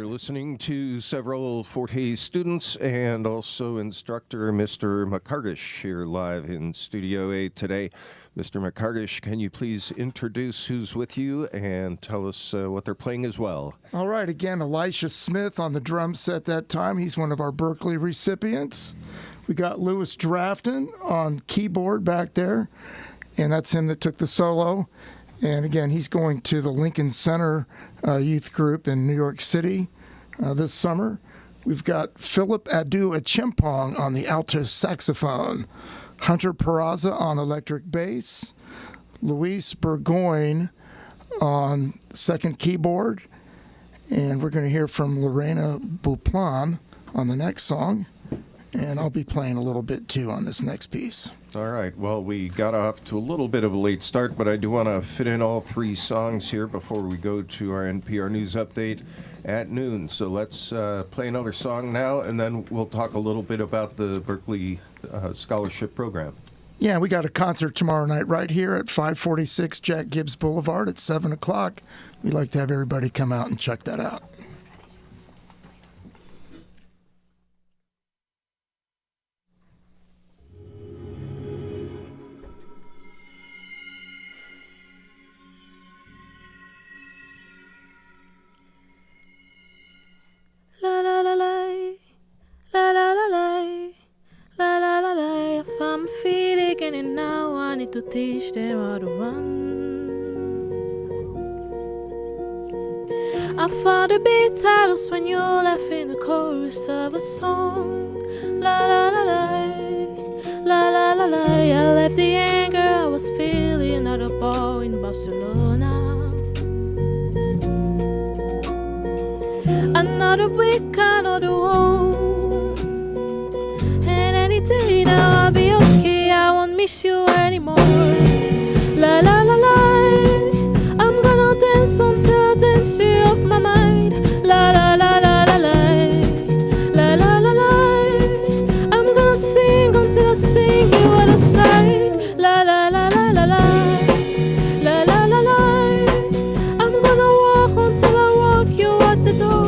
Listening to several Fort Hays students and also instructor Mr. McCargish here live in Studio A today. Mr. McCargish, can you please introduce who's with you and tell us what they're playing as well? All right, again, Elisha Smith on the drum set that time. He's one of our Berkeley recipients. We got Lewis Drafton on keyboard back there, and that's him that took the solo. And again, he's going to the Lincoln Center youth group in New York City this summer. We've got Philip Adu-Achimpong on the alto saxophone, Hunter Peraza on electric bass, Luis Burgoyne on second keyboard, and we're going to hear from Lorena Buplan on the next song, and I'll be playing a little bit too on this next piece. All right. Well, we got off to a little bit of a late start, but I do want to fit in all three songs here before we go to our NPR News Update at noon. So let's play another song now, and then we'll talk a little bit about the Berkeley Scholarship Program. Yeah, we got a concert tomorrow night right here at 546 Jack Gibbs Boulevard at 7 o'clock. We'd like to have everybody come out and check that out. La la la la, la la la la, la la la la. If I'm feeling it now, I need to teach them how to run. I found a beat titles when you left in the chorus of a song. La la la la, la la la la. I left the anger I was feeling at a bar in Barcelona. Another week, another woe. And any day now I'll be okay. I won't miss you anymore. La la la la. I'm gonna dance until I dance you off my mind. La la la la la la. La la la la. I'm gonna sing until I sing you out of sight. La la la la la la. La la la la. I'm gonna walk until I walk you out the door.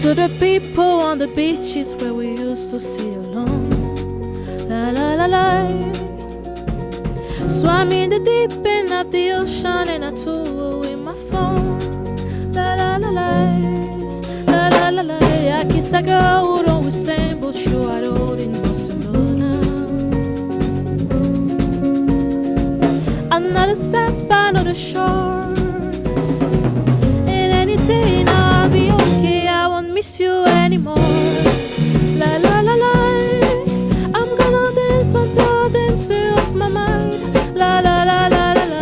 To the people on the beaches where we used to see alone. La la la la. Swam in the deep end of the ocean and I threw away my phone. La la la la. La la la la. I kissed a girl who'd always stumble through a road in Barcelona. Another step, another shore. And any day now I'll be okay. I won't miss you anymore. La la la la. I'm gonna dance until I dance you off my mind. La la la la la la.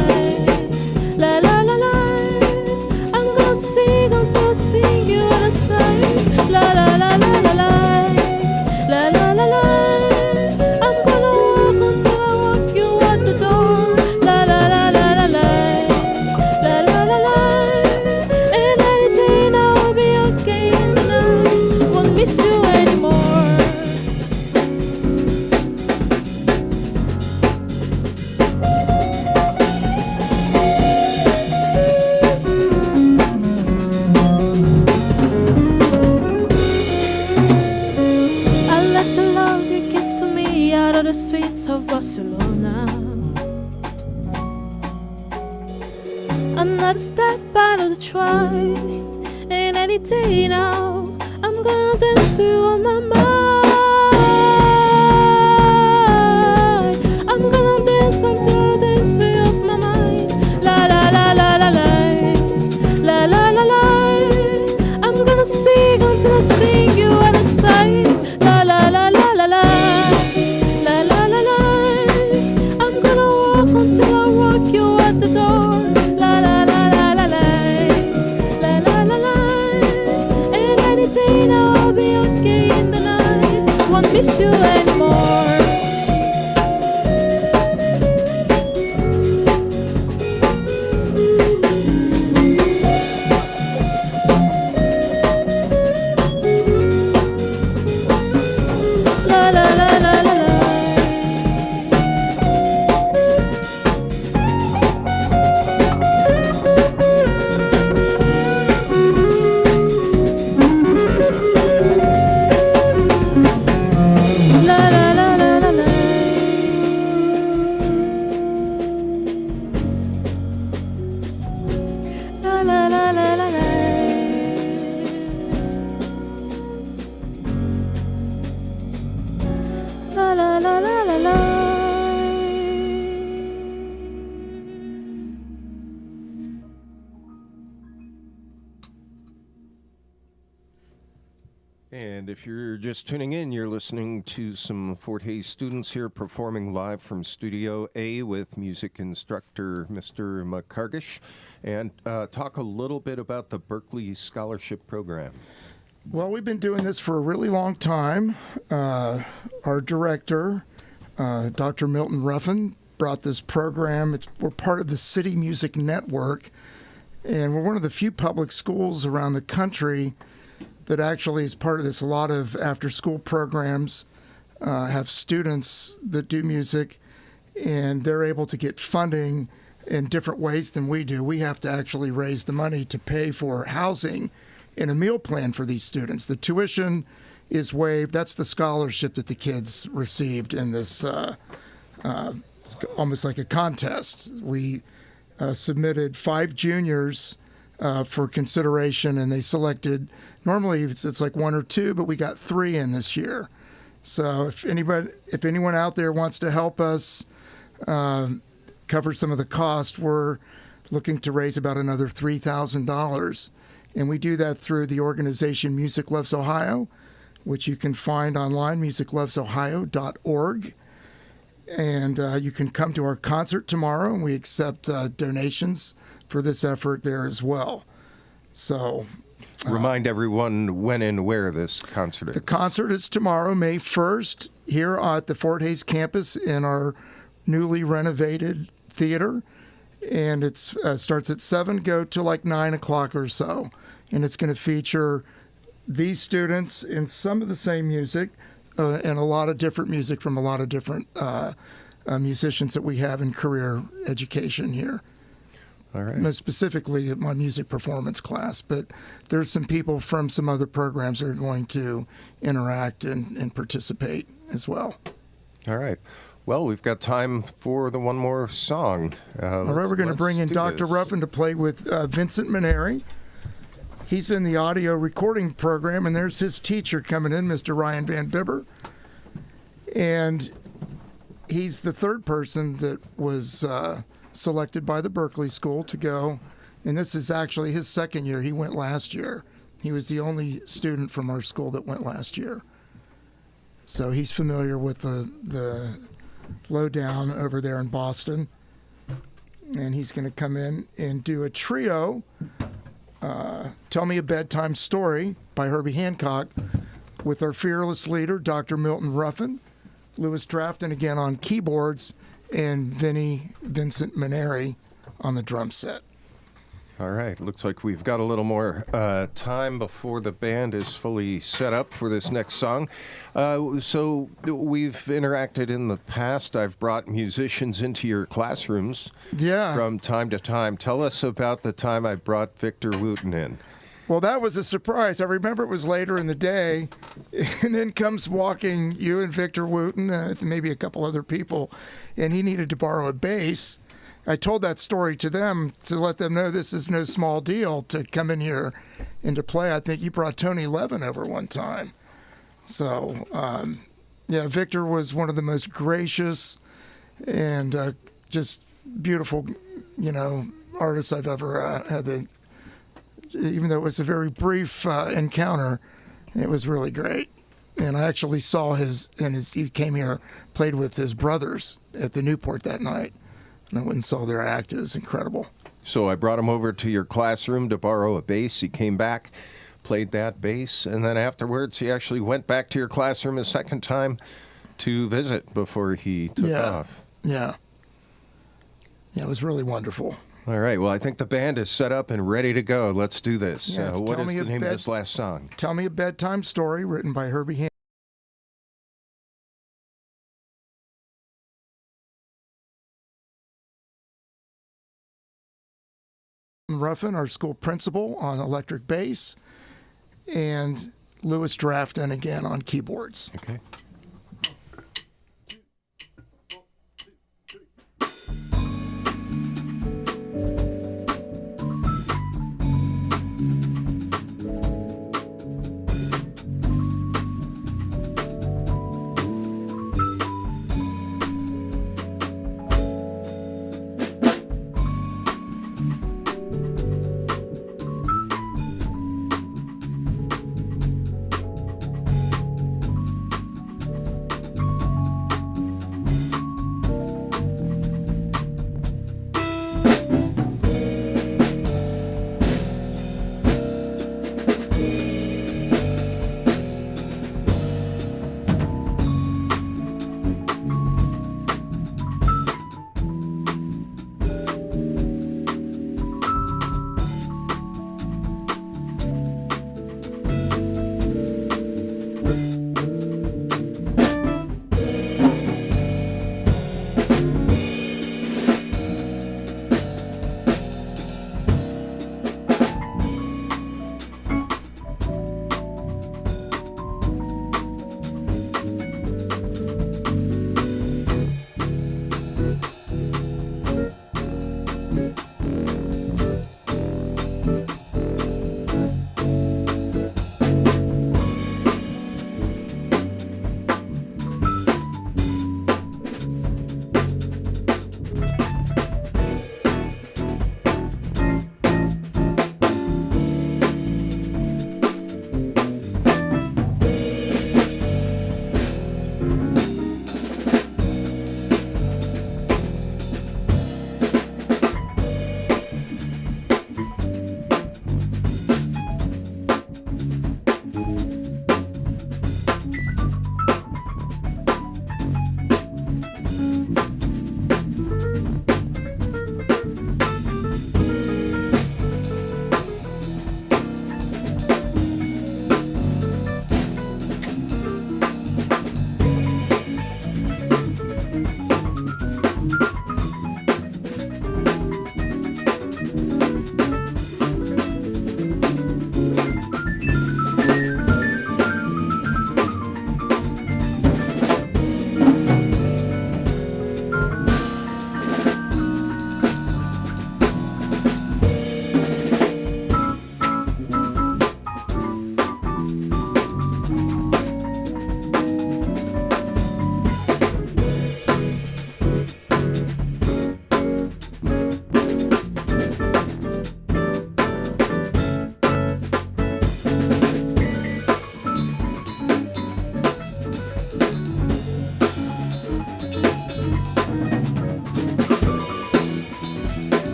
La la la la. I'm gonna sing until I sing you out of sight. La la la la la la. La la la la. I'm gonna walk until I walk you out the door. La la la la la la. of Barcelona. Another step out of the try, and any day now, I'm gonna dance you on my mind. I'm gonna dance until I dance you off my mind. La la la la la la, la la la la. I'm gonna sing until I sing you out of sight. La la la la la la, la la la la. I'm gonna walk until I walk you out the door. La la la la la la, la la la la. And any day now I'll be okay in the night. Won't miss you anymore. La la la la la la. La la la la la la. La la la la la la. La la la la la la. And if you're just tuning in, you're listening to some Fort Hays students here performing live from Studio A with music instructor Mr. McCargish, and talk a little bit about the Berkeley Scholarship Program. Well, we've been doing this for a really long time. Our director, Dr. Milton Ruffin, brought this program. We're part of the City Music Network, and we're one of the few public schools around the country that actually is part of this. A lot of after-school programs have students that do music, and they're able to get funding in different ways than we do. We have to actually raise the money to pay for housing and a meal plan for these students. The tuition is waived. That's the scholarship that the kids received in this almost like a contest. We submitted 5 juniors for consideration, and they selected, normally it's like 1 or 2, but we got 3 in this year. So if anyone out there wants to help us cover some of the cost, we're looking to raise about another $3,000. And we do that through the organization Music Loves Ohio, which you can find online, musiclovesohio.org. And you can come to our concert tomorrow, and we accept donations for this effort there as well. So Remind everyone when and where this concert is. the concert is tomorrow, May 1st, here at the Fort Hays campus in our newly renovated theater. And it starts at 7, go to like 9 o'clock or so. And it's going to feature these students in some of the same music and a lot of different music from a lot of different musicians that we have in career education here. All right. Most specifically at my music performance class, but there's some people from some other programs that are going to interact and participate as well. All right. Well, we've got time for the one more song. All right, we're going to bring in Dr. Ruffin to play with Vincent Maneri. He's in the audio recording program, and there's his teacher coming in, Mr. Ryan Van Bibber. And he's the third person that was selected by the Berkeley School to go. And this is actually his second year. He went last year. He was the only student from our school that went last year. So he's familiar with the lowdown over there in Boston. And he's going to come in and do a trio, Tell Me a Bedtime Story by Herbie Hancock, with our fearless leader, Dr. Milton Ruffin, Louis Drafton again on keyboards, and Vincent Maneri on the drum set. All right. Looks like we've got a little more time before the band is fully set up for this next song. So we've interacted in the past. I've brought musicians into your classrooms Yeah. from time to time. Tell us about the time I brought Victor Wooten in. Well, that was a surprise. I remember it was later in the day, and then comes walking you and Victor Wooten, maybe a couple other people, and he needed to borrow a bass. I told that story to them to let them know this is no small deal to come in here and to play. I think you brought Tony Levin over one time. So, yeah, Victor was one of the most gracious and just beautiful, artists I've ever had. Even though it was a very brief encounter, it was really great. And I actually saw he came here, played with his brothers at the Newport that night. And I went and saw their act. It was incredible. So I brought him over to your classroom to borrow a bass. He came back, played that bass, and then afterwards he actually went back to your classroom a second time to visit before he took off. Yeah. Yeah, it was really wonderful. All right. Well, I think the band is set up and ready to go. Let's do this. Yeah, What is the name of this last song? Tell Me a Bedtime Story, written by Herbie Hancock. Ruffin, our school principal, on electric bass, and Louis Drafton again on keyboards. Okay.